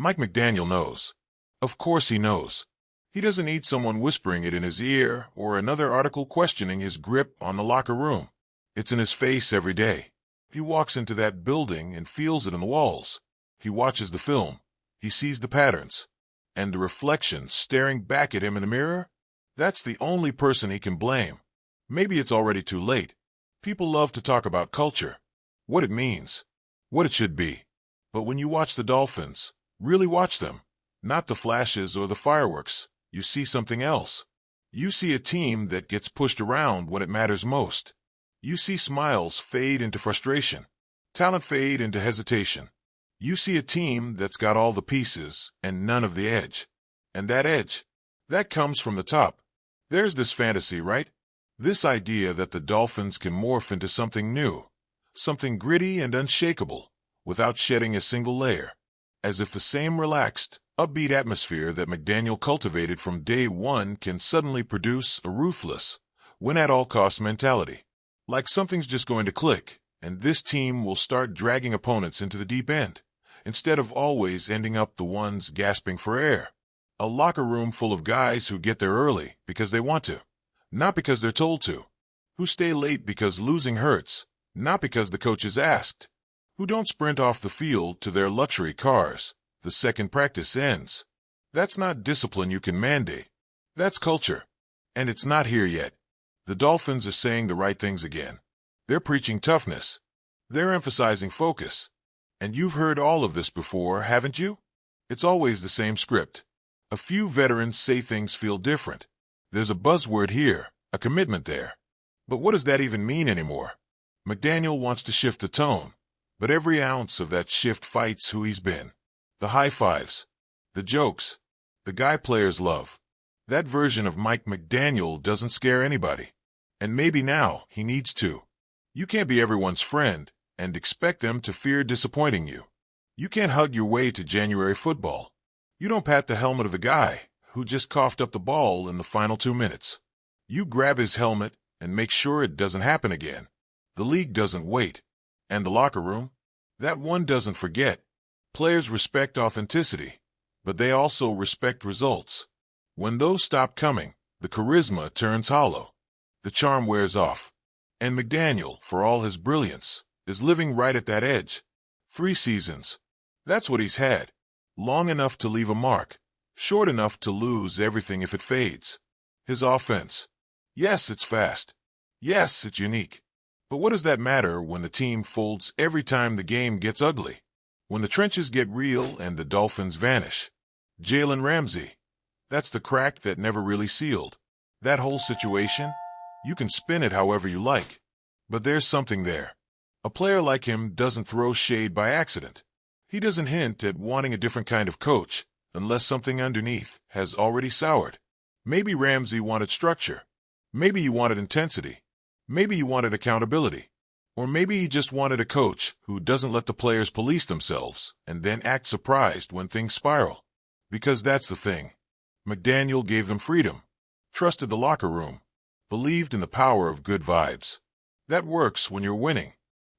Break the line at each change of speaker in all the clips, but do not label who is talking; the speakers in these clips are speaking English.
Mike McDaniel knows. Of course he knows. He doesn't need someone whispering it in his ear or another article questioning his grip on the locker room. It's in his face every day. He walks into that building and feels it in the walls. He watches the film. He sees the patterns. And the reflection staring back at him in the mirror? That's the only person he can blame. Maybe it's already too late. People love to talk about culture, what it means, what it should be. But when you watch the Dolphins, really watch them, not the flashes or the fireworks, you see something else. You see a team that gets pushed around when it matters most. You see smiles fade into frustration, talent fade into hesitation. You see a team that's got all the pieces and none of the edge. And that edge, that comes from the top. There's this fantasy, right? This idea that the Dolphins can morph into something new, something gritty and unshakable, without shedding a single layer. As if the same relaxed, upbeat atmosphere that McDaniel cultivated from day one can suddenly produce a ruthless, win-at-all-cost mentality. Like something's just going to click, and this team will start dragging opponents into the deep end, instead of always ending up the ones gasping for air. A locker room full of guys who get there early because they want to, not because they're told to. Who stay late because losing hurts, not because the coaches asked. Who don't sprint off the field to their luxury cars the second practice ends. That's not discipline you can mandate. That's culture. And it's not here yet. The Dolphins are saying the right things again. They're preaching toughness. They're emphasizing focus. And you've heard all of this before, haven't you? It's always the same script. A few veterans say things feel different. There's a buzzword here, a commitment there. But what does that even mean anymore? McDaniel wants to shift the tone, but every ounce of that shift fights who he's been. The high fives, the jokes, the guy players love. That version of Mike McDaniel doesn't scare anybody. And maybe now he needs to. You can't be everyone's friend and expect them to fear disappointing you. You can't hug your way to January football. You don't pat the helmet of the guy who just coughed up the ball in the final 2 minutes. You grab his helmet and make sure it doesn't happen again. The league doesn't wait. And the locker room? That one doesn't forget. Players respect authenticity, but they also respect results. When those stop coming, the charisma turns hollow. The charm wears off. And McDaniel, for all his brilliance, is living right at that edge. 3 seasons. That's what he's had. Long enough to leave a mark. Short enough to lose everything if it fades. His offense. Yes, it's fast. Yes, it's unique. But what does that matter when the team folds every time the game gets ugly? When the trenches get real and the Dolphins vanish? Jalen Ramsey. That's the crack that never really sealed. That whole situation? You can spin it however you like. But there's something there. A player like him doesn't throw shade by accident. He doesn't hint at wanting a different kind of coach unless something underneath has already soured. Maybe Ramsey wanted structure. Maybe he wanted intensity. Maybe he wanted accountability. Or maybe he just wanted a coach who doesn't let the players police themselves and then act surprised when things spiral. Because that's the thing. McDaniel gave them freedom, trusted the locker room, believed in the power of good vibes. That works when you're winning.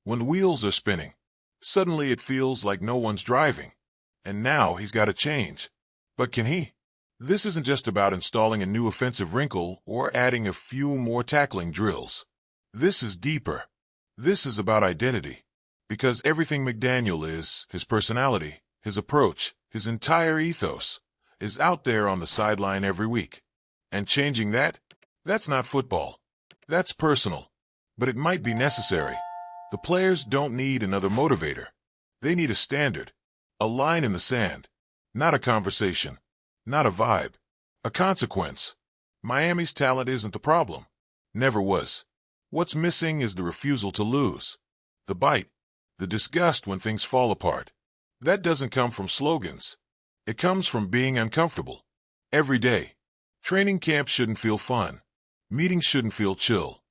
When the wheels are spinning, suddenly it feels like no one's driving. And now he's got to change. But can he? This isn't just about installing a new offensive wrinkle or adding a few more tackling drills. This is deeper. This is about identity. Because everything McDaniel is, his personality, his approach, his entire ethos, is out there on the sideline every week. And changing that? That's not football. That's personal. But it might be necessary. The players don't need another motivator. They need a standard. A line in the sand. Not a conversation. Not a vibe. A consequence. Miami's talent isn't the problem. Never was. What's missing is the refusal to lose. The bite. The disgust when things fall apart. That doesn't come from slogans. It comes from being uncomfortable. Every day. Training camp shouldn't feel fun. Meetings shouldn't feel chill.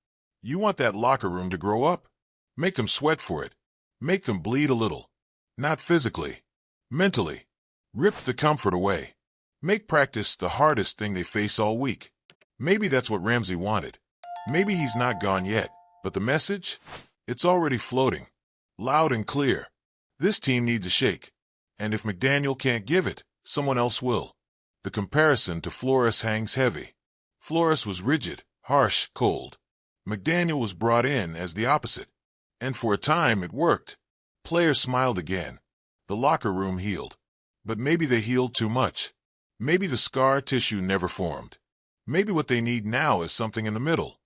You want that locker room to grow up? Make them sweat for it. Make them bleed a little. Not physically. Mentally. Rip the comfort away. Make practice the hardest thing they face all week. Maybe that's what Ramsey wanted. Maybe he's not gone yet, but the message? It's already floating. Loud and clear. This team needs a shake. And if McDaniel can't give it, someone else will. The comparison to Flores hangs heavy. Flores was rigid, harsh, cold. McDaniel was brought in as the opposite. And for a time it worked. Players smiled again. The locker room healed. But maybe they healed too much. Maybe the scar tissue never formed. Maybe what they need now is something in the middle.